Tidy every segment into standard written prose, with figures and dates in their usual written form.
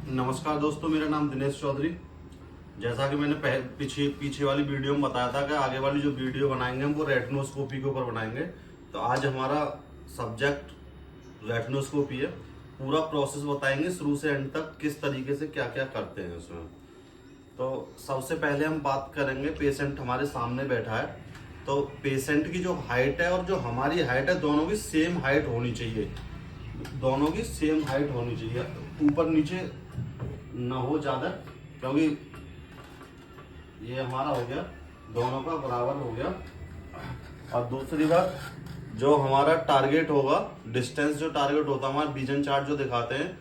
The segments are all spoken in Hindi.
नमस्कार दोस्तों, मेरा नाम दिनेश चौधरी। जैसा कि मैंने पीछे वाली वीडियो में बताया था कि आगे वाली जो वीडियो बनाएंगे हम वो रेटिनोस्कोपी के ऊपर बनाएंगे। तो आज हमारा सब्जेक्ट रेटिनोस्कोपी है। पूरा प्रोसेस बताएंगे शुरू से एंड तक, किस तरीके से क्या क्या करते हैं उसमें। तो सबसे पहले हम बात करेंगे, पेशेंट हमारे सामने बैठा है तो पेशेंट की जो हाइट है और जो हमारी हाइट है दोनों की सेम हाइट होनी चाहिए। दोनों की सेम हाइट होनी चाहिए, ऊपर नीचे ना हो ज़्यादा, क्योंकि ये हमारा हो गया, दोनों का बराबर हो गया। और दूसरी बात, जो हमारा टारगेट होगा, डिस्टेंस जो टारगेट होता है हमारा विजन चार्ट जो दिखाते हैं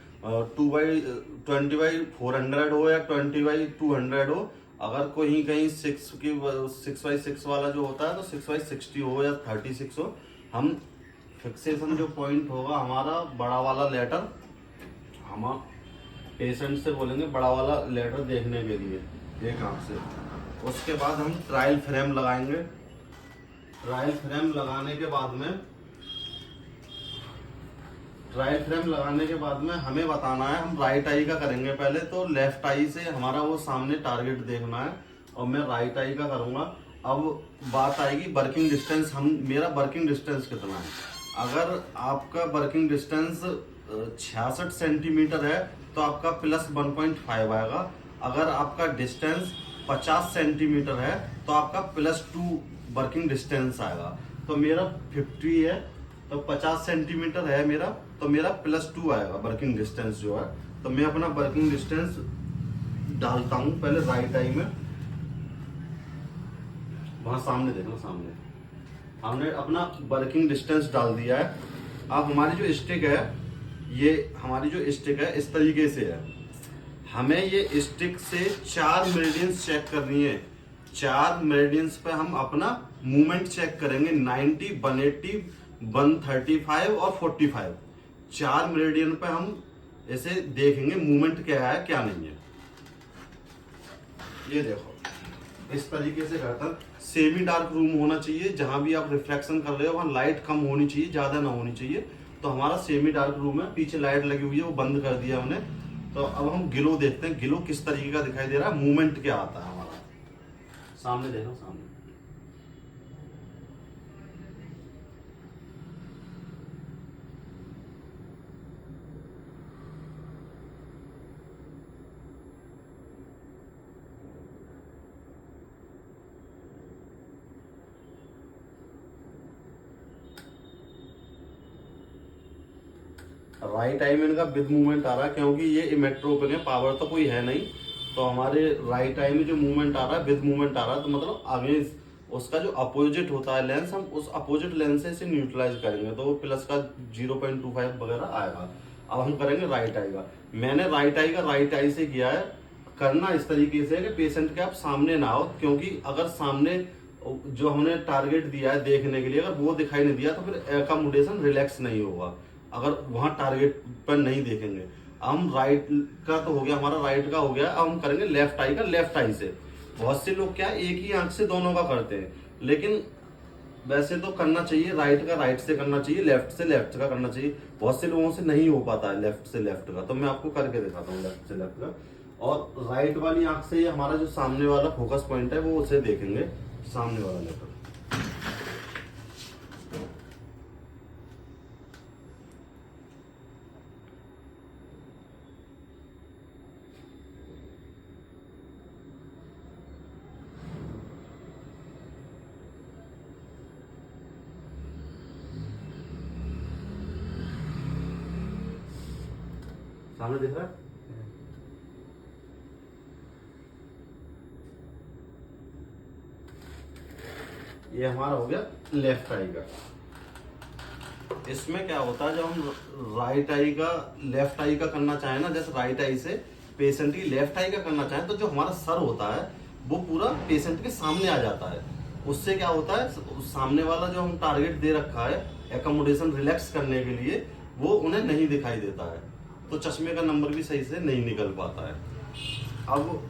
2/20/400 हो या 20/200 हो। अगर कोई कहीं 6/6 वाला जो होता है तो 6/60 हो या 36 हो। हम फिक्सेशन जो पॉइंट होगा हमारा, बड़ा वाला लेटर हम पेशेंट से बोलेंगे बड़ा वाला लेटर देखने के लिए एक आंख से। उसके बाद हम ट्रायल फ्रेम लगाएंगे। ट्रायल फ्रेम लगाने के बाद में हमें बताना है, हम राइट आई का करेंगे पहले। तो लेफ्ट आई से हमारा वो सामने टारगेट देखना है और मैं राइट आई का करूंगा। अब बात आएगी वर्किंग डिस्टेंस। मेरा वर्किंग डिस्टेंस कितना है। अगर आपका वर्किंग डिस्टेंस 66 सेंटीमीटर है तो आपका +1.5 आएगा। अगर आपका डिस्टेंस 50 सेंटीमीटर है तो आपका +2 वर्किंग डिस्टेंस आएगा। तो मेरा 50 है तो 50 सेंटीमीटर है मेरा, तो मेरा +2 आएगा वर्किंग डिस्टेंस जो है। तो मैं अपना वर्किंग डिस्टेंस डालता हूं पहले राइट आई में। वहां सामने देखो, सामने हमने अपना वर्किंग डिस्टेंस डाल दिया है। अब हमारी जो स्टिक है, ये हमारी जो स्टिक है इस तरीके से है। हमें ये स्टिक से 4 मेरिडियंस चेक करनी है। 4 मेरिडियंस पे हम अपना मूवमेंट चेक करेंगे, 90, 180, 135 और 45। 4 मेरिडियन पे हम ऐसे देखेंगे मूवमेंट क्या है क्या नहीं है। ये देखो इस तरीके से करता है। सेमी डार्क रूम होना चाहिए, जहां भी आप रिफ्लेक्शन कर रहे हो वहां लाइट कम होनी चाहिए, ज्यादा ना होनी चाहिए। तो हमारा सेमी डार्क रूम है, पीछे लाइट लगी हुई है वो बंद कर दिया हमने। तो अब हम ग्लो देखते हैं, ग्लो किस तरीके का दिखाई दे रहा है, मूवमेंट क्या आता है हमारा। सामने देखो, सामने राइट आई में इनका विद मूवमेंट आ रहा है, क्योंकि ये इमेट्रोपिक है, पावर तो कोई है नहीं। तो हमारे राइट आई में जो मूवमेंट आ रहा है, विद मूवमेंट आ रहा है, तो मतलब आगे उसका जो अपोजिट होता है लेंस, हम उस अपोजिट लेंस से इसे न्यूट्रलाइज करेंगे तो वो प्लस का 0.25 वगैरह आएगा। अब हम करेंगे राइट आई का। मैंने राइट आई का राइट आई से किया है। करना इस तरीके से है कि पेशेंट के आप सामने ना आओ, क्योंकि अगर सामने जो हमने टारगेट दिया है देखने के लिए अगर वो दिखाई नहीं दिया तो फिर एकोमोडेशन रिलैक्स नहीं होगा, अगर वहां टारगेट पर नहीं देखेंगे। हम राइट का तो हो गया, हमारा राइट का हो गया। अब हम करेंगे लेफ्ट आई का, लेफ्ट आई से। बहुत से लोग क्या है, एक ही आंख से दोनों का करते हैं, लेकिन वैसे तो करना चाहिए राइट का राइट से करना चाहिए, लेफ्ट से लेफ्ट का करना चाहिए। बहुत से लोगों से नहीं हो पाता है लेफ्ट से लेफ्ट का, तो मैं आपको करके दिखाता हूँ लेफ्ट से लेफ्ट का। और राइट वाली आंख से हमारा जो सामने वाला फोकस पॉइंट है वो उसे देखेंगे, सामने वाला लेटर। सामने दिख रहा है। ये हमारा हो गया लेफ्ट आई का। इसमें क्या होता है, जब हम राइट आई का लेफ्ट आई का करना चाहें ना, जैसे राइट आई से पेशेंट की लेफ्ट आई का करना चाहें तो जो हमारा सर होता है वो पूरा पेशेंट के सामने आ जाता है। उससे क्या होता है, सामने वाला जो हम टारगेट दे रखा है एकोमोडेशन रिलैक्स करने के लिए, वो उन्हें नहीं दिखाई देता है, तो चश्मे का नंबर भी सही से नहीं निकल पाता है। अब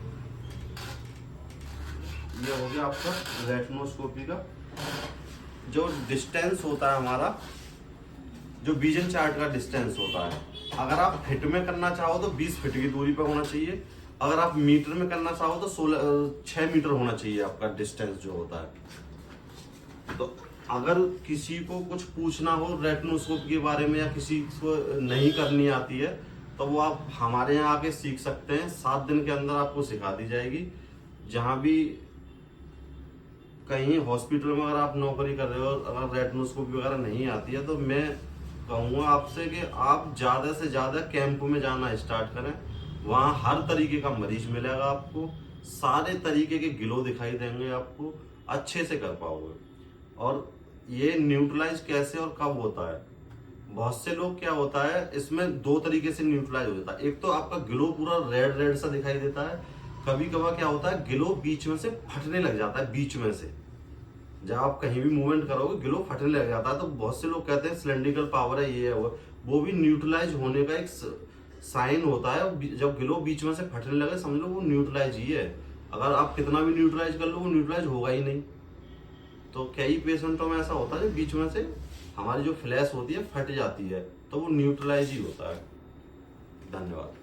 ये हो गया आपका रेटिनोस्कोपी का। जो डिस्टेंस होता है हमारा, जो विजन चार्ट का डिस्टेंस होता है, अगर आप फिट में करना चाहो तो 20 फीट की दूरी पर होना चाहिए। अगर आप मीटर में करना चाहो तो 6 मीटर होना चाहिए आपका डिस्टेंस जो होता है। तो अगर किसी को कुछ पूछना हो रेटिनोस्कोप के बारे में या किसी को नहीं करनी आती है तो वो आप हमारे यहाँ आके सीख सकते हैं। 7 दिन के अंदर आपको सिखा दी जाएगी। जहाँ भी कहीं हॉस्पिटल में अगर आप नौकरी कर रहे हो, अगर रेटिनोस्कोपी वगैरह नहीं आती है तो मैं कहूँगा आपसे कि आप ज़्यादा से ज़्यादा कैंप में जाना स्टार्ट करें। वहाँ हर तरीके का मरीज मिलेगा आपको, सारे तरीके के ग्लो दिखाई देंगे आपको, अच्छे से कर पाओगे। और ये न्यूट्रलाइज कैसे और कब होता है, बहुत से लोग क्या होता है इसमें 2 तरीके से न्यूट्रलाइज हो जाता है। एक तो आपका ग्लो पूरा रेड रेड सा दिखाई देता है, कभी कभार क्या होता है ग्लो बीच में से फटने लग जाता है। बीच में से जब आप कहीं भी मूवमेंट करोगे ग्लो फटने लग जाता है। तो बहुत से लोग कहते हैं सिलेंड्रिकल पावर है, ये है वो भी न्यूट्रलाइज होने का एक साइन होता है। जब ग्लो बीच में से फटने लगे समझ लो वो न्यूट्रलाइज ही है। अगर आप कितना भी न्यूट्रलाइज कर लो वो न्यूट्रलाइज होगा ही नहीं। तो कई पेशेंटों में ऐसा होता है बीच में से हमारी जो फ्लैश होती है फट जाती है, तो वो न्यूट्रलाइज ही होता है। धन्यवाद।